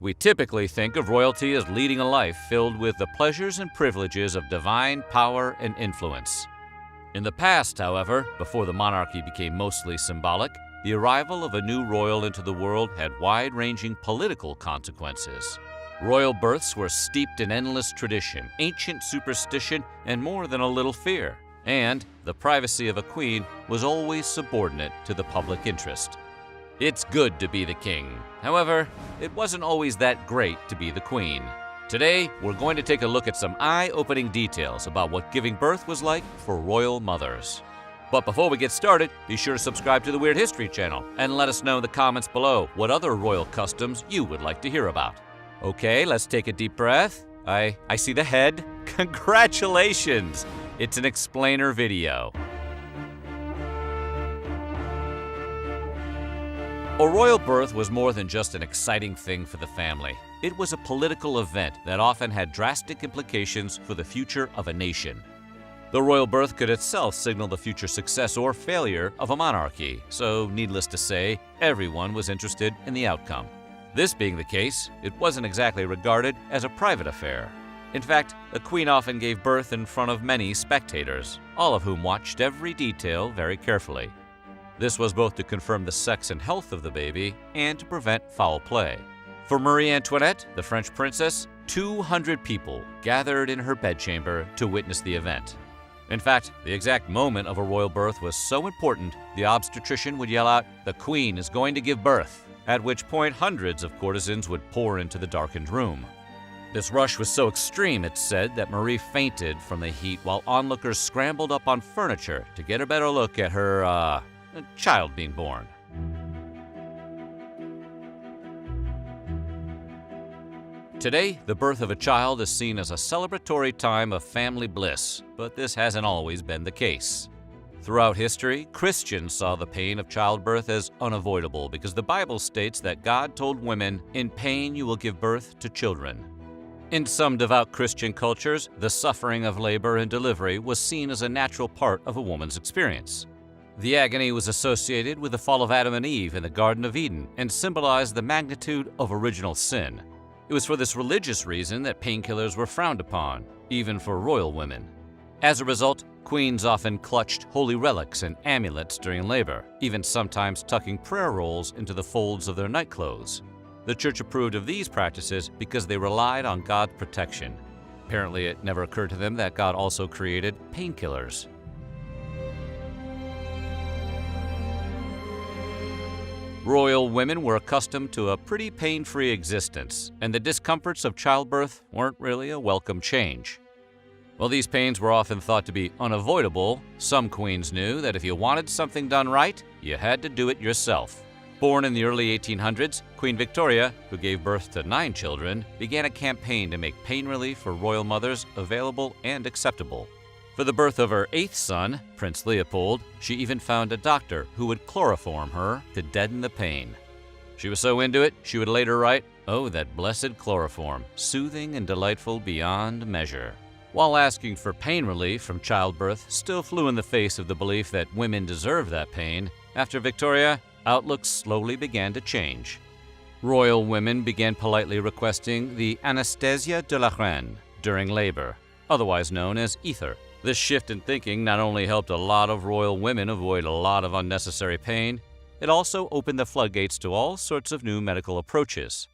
We typically think of royalty as leading a life filled with the pleasures and privileges of divine power and influence. In the past, however, before the monarchy became mostly symbolic, the arrival of a new royal into the world had wide-ranging political consequences. Royal births were steeped in endless tradition, ancient superstition, and more than a little fear. And the privacy of a queen was always subordinate to the public interest. It's good to be the king. However, it wasn't always that great to be the queen. Today, we're going to take a look at some eye-opening details about what giving birth was like for royal mothers. But before we get started, be sure to subscribe to the Weird History channel and let us know in the comments below what other royal customs you would like to hear about. Okay, let's take a deep breath. I see the head. Congratulations! It's an explainer video. A royal birth was more than just an exciting thing for the family. It was a political event that often had drastic implications for the future of a nation. The royal birth could itself signal the future success or failure of a monarchy, so needless to say, everyone was interested in the outcome. This being the case, it wasn't exactly regarded as a private affair. In fact, a queen often gave birth in front of many spectators, all of whom watched every detail very carefully. This was both to confirm the sex and health of the baby and to prevent foul play. For Marie Antoinette, the French princess, 200 people gathered in her bedchamber to witness the event. In fact, the exact moment of a royal birth was so important, the obstetrician would yell out, "The queen is going to give birth," at which point hundreds of courtesans would pour into the darkened room. This rush was so extreme, it's said, that Marie fainted from the heat while onlookers scrambled up on furniture to get a better look at her, child being born. Today, the birth of a child is seen as a celebratory time of family bliss, but this hasn't always been the case. Throughout history, Christians saw the pain of childbirth as unavoidable because the Bible states that God told women, "In pain you will give birth to children." In some devout Christian cultures, the suffering of labor and delivery was seen as a natural part of a woman's experience. The agony was associated with the fall of Adam and Eve in the Garden of Eden and symbolized the magnitude of original sin. It was for this religious reason that painkillers were frowned upon, even for royal women. As a result, queens often clutched holy relics and amulets during labor, even sometimes tucking prayer rolls into the folds of their nightclothes. The church approved of these practices because they relied on God's protection. Apparently, it never occurred to them that God also created painkillers. Royal women were accustomed to a pretty pain-free existence, and the discomforts of childbirth weren't really a welcome change. While these pains were often thought to be unavoidable, some queens knew that if you wanted something done right, you had to do it yourself. Born in the early 1800s, Queen Victoria, who gave birth to 9 children, began a campaign to make pain relief for royal mothers available and acceptable. For the birth of her 8th son, Prince Leopold, she even found a doctor who would chloroform her to deaden the pain. She was so into it, she would later write, "Oh, that blessed chloroform, soothing and delightful beyond measure." While asking for pain relief from childbirth still flew in the face of the belief that women deserved that pain, after Victoria, outlooks slowly began to change. Royal women began politely requesting the anesthésie de la reine during labor, otherwise known as ether. This shift in thinking not only helped a lot of royal women avoid a lot of unnecessary pain, it also opened the floodgates to all sorts of new medical approaches.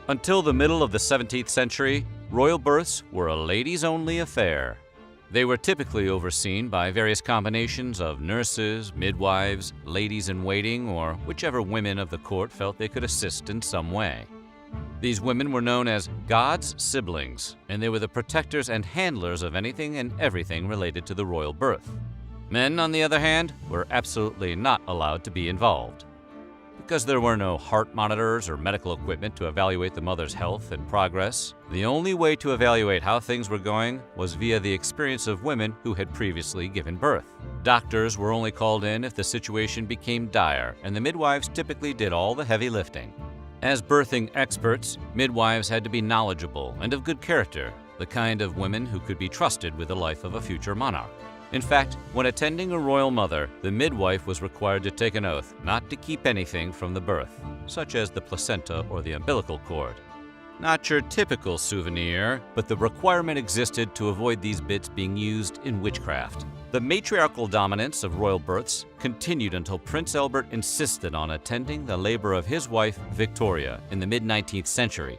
Until the middle of the 17th century, royal births were a ladies-only affair. They were typically overseen by various combinations of nurses, midwives, ladies-in-waiting, or whichever women of the court felt they could assist in some way. These women were known as God's siblings, and they were the protectors and handlers of anything and everything related to the royal birth. Men, on the other hand, were absolutely not allowed to be involved. Because there were no heart monitors or medical equipment to evaluate the mother's health and progress, the only way to evaluate how things were going was via the experience of women who had previously given birth. Doctors were only called in if the situation became dire, and the midwives typically did all the heavy lifting. As birthing experts, midwives had to be knowledgeable and of good character, the kind of women who could be trusted with the life of a future monarch. In fact, when attending a royal mother, the midwife was required to take an oath not to keep anything from the birth, such as the placenta or the umbilical cord. Not your typical souvenir, but the requirement existed to avoid these bits being used in witchcraft. The matriarchal dominance of royal births continued until Prince Albert insisted on attending the labor of his wife, Victoria, in the mid-19th century.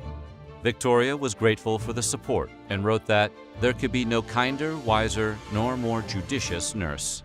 Victoria was grateful for the support and wrote that there could be no kinder, wiser, nor more judicious nurse.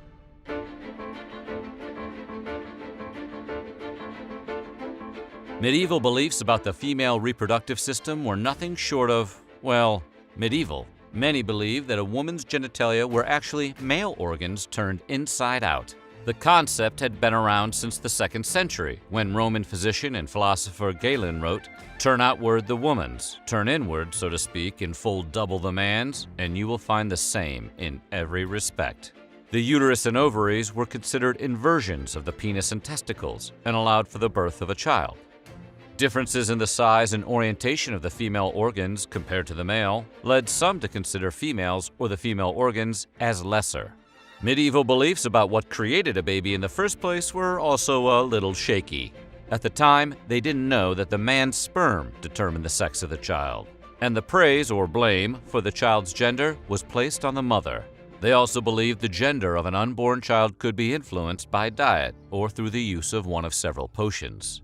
Medieval beliefs about the female reproductive system were nothing short of, well, medieval. Many believed that a woman's genitalia were actually male organs turned inside out. The concept had been around since the 2nd century, when Roman physician and philosopher Galen wrote, "Turn outward the woman's, turn inward, so to speak, in full double the man's, and you will find the same in every respect." The uterus and ovaries were considered inversions of the penis and testicles, and allowed for the birth of a child. Differences in the size and orientation of the female organs compared to the male led some to consider females or the female organs as lesser. Medieval beliefs about what created a baby in the first place were also a little shaky. At the time, they didn't know that the man's sperm determined the sex of the child, and the praise or blame for the child's gender was placed on the mother. They also believed the gender of an unborn child could be influenced by diet or through the use of one of several potions.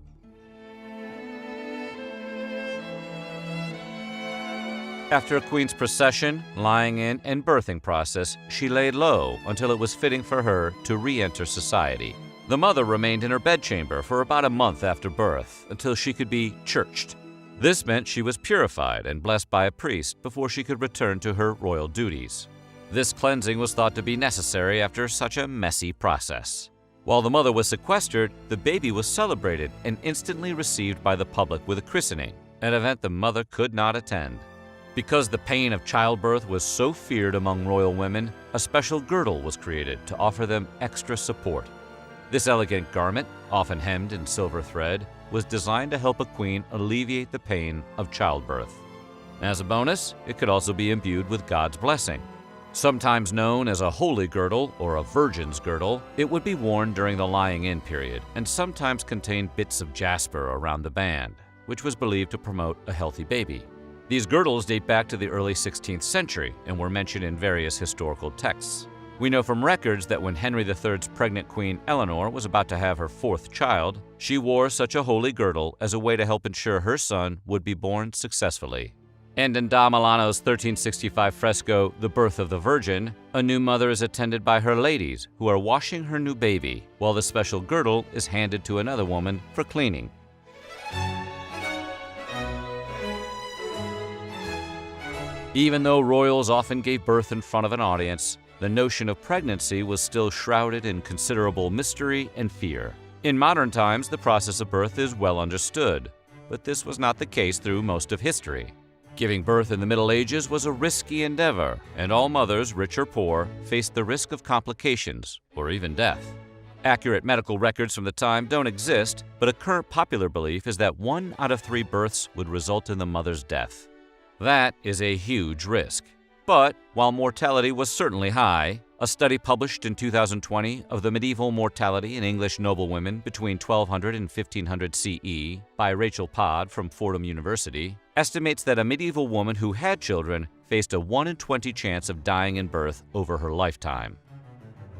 After a queen's procession, lying-in, and birthing process, she laid low until it was fitting for her to re-enter society. The mother remained in her bedchamber for about a month after birth until she could be churched. This meant she was purified and blessed by a priest before she could return to her royal duties. This cleansing was thought to be necessary after such a messy process. While the mother was sequestered, the baby was celebrated and instantly received by the public with a christening, an event the mother could not attend. Because the pain of childbirth was so feared among royal women, a special girdle was created to offer them extra support. This elegant garment, often hemmed in silver thread, was designed to help a queen alleviate the pain of childbirth. As a bonus, it could also be imbued with God's blessing. Sometimes known as a holy girdle or a virgin's girdle, it would be worn during the lying-in period and sometimes contained bits of jasper around the band, which was believed to promote a healthy baby. These girdles date back to the early 16th century and were mentioned in various historical texts. We know from records that when Henry III's pregnant Queen Eleanor was about to have her 4th child, she wore such a holy girdle as a way to help ensure her son would be born successfully. And in Da Milano's 1365 fresco, The Birth of the Virgin, a new mother is attended by her ladies who are washing her new baby, while the special girdle is handed to another woman for cleaning. Even though royals often gave birth in front of an audience, the notion of pregnancy was still shrouded in considerable mystery and fear. In modern times, the process of birth is well understood, but this was not the case through most of history. Giving birth in the Middle Ages was a risky endeavor, and all mothers, rich or poor, faced the risk of complications or even death. Accurate medical records from the time don't exist, but a current popular belief is that 1 out of 3 births would result in the mother's death. That is a huge risk. But while mortality was certainly high, a study published in 2020 of the medieval mortality in English noblewomen between 1200 and 1500 CE by Rachel Podd from Fordham University estimates that a medieval woman who had children faced a 1 in 20 chance of dying in birth over her lifetime.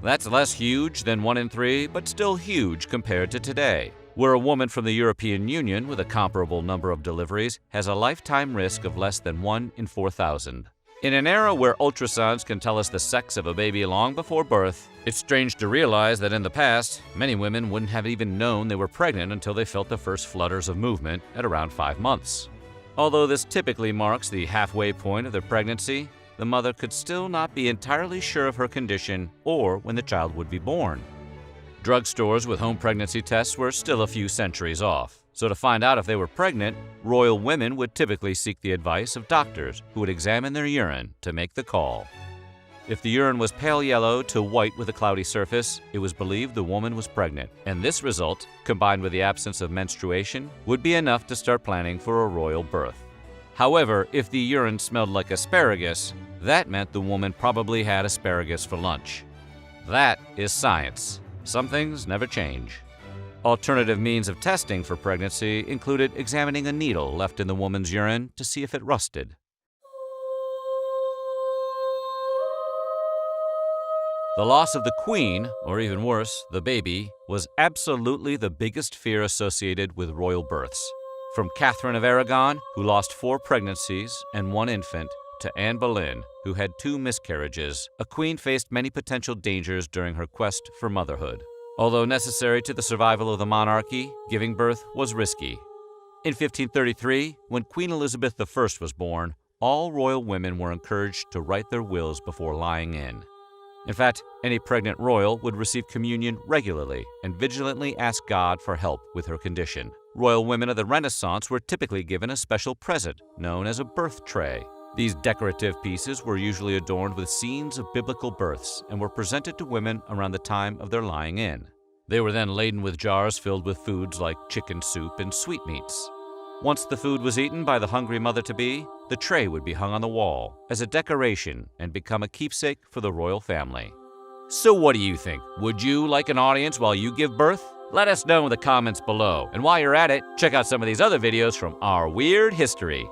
That's less huge than 1 in 3, but still huge compared to today, where a woman from the European Union with a comparable number of deliveries has a lifetime risk of less than 1 in 4,000. In an era where ultrasounds can tell us the sex of a baby long before birth, it's strange to realize that in the past, many women wouldn't have even known they were pregnant until they felt the first flutters of movement at around 5 months. Although this typically marks the halfway point of their pregnancy, the mother could still not be entirely sure of her condition or when the child would be born. Drugstores with home pregnancy tests were still a few centuries off, so to find out if they were pregnant, royal women would typically seek the advice of doctors who would examine their urine to make the call. If the urine was pale yellow to white with a cloudy surface, it was believed the woman was pregnant, and this result, combined with the absence of menstruation, would be enough to start planning for a royal birth. However, if the urine smelled like asparagus, that meant the woman probably had asparagus for lunch. That is science. Some things never change. Alternative means of testing for pregnancy included examining a needle left in the woman's urine to see if it rusted. The loss of the queen, or even worse, the baby, was absolutely the biggest fear associated with royal births. From Catherine of Aragon, who lost 4 pregnancies and 1 infant, to Anne Boleyn, who had 2 miscarriages, a queen faced many potential dangers during her quest for motherhood. Although necessary to the survival of the monarchy, giving birth was risky. In 1533, when Queen Elizabeth I was born, all royal women were encouraged to write their wills before lying in. In fact, any pregnant royal would receive communion regularly and vigilantly ask God for help with her condition. Royal women of the Renaissance were typically given a special present known as a birth tray. These decorative pieces were usually adorned with scenes of biblical births and were presented to women around the time of their lying in. They were then laden with jars filled with foods like chicken soup and sweetmeats. Once the food was eaten by the hungry mother-to-be, the tray would be hung on the wall as a decoration and become a keepsake for the royal family. So what do you think? Would you like an audience while you give birth? Let us know in the comments below. And while you're at it, check out some of these other videos from our weird history.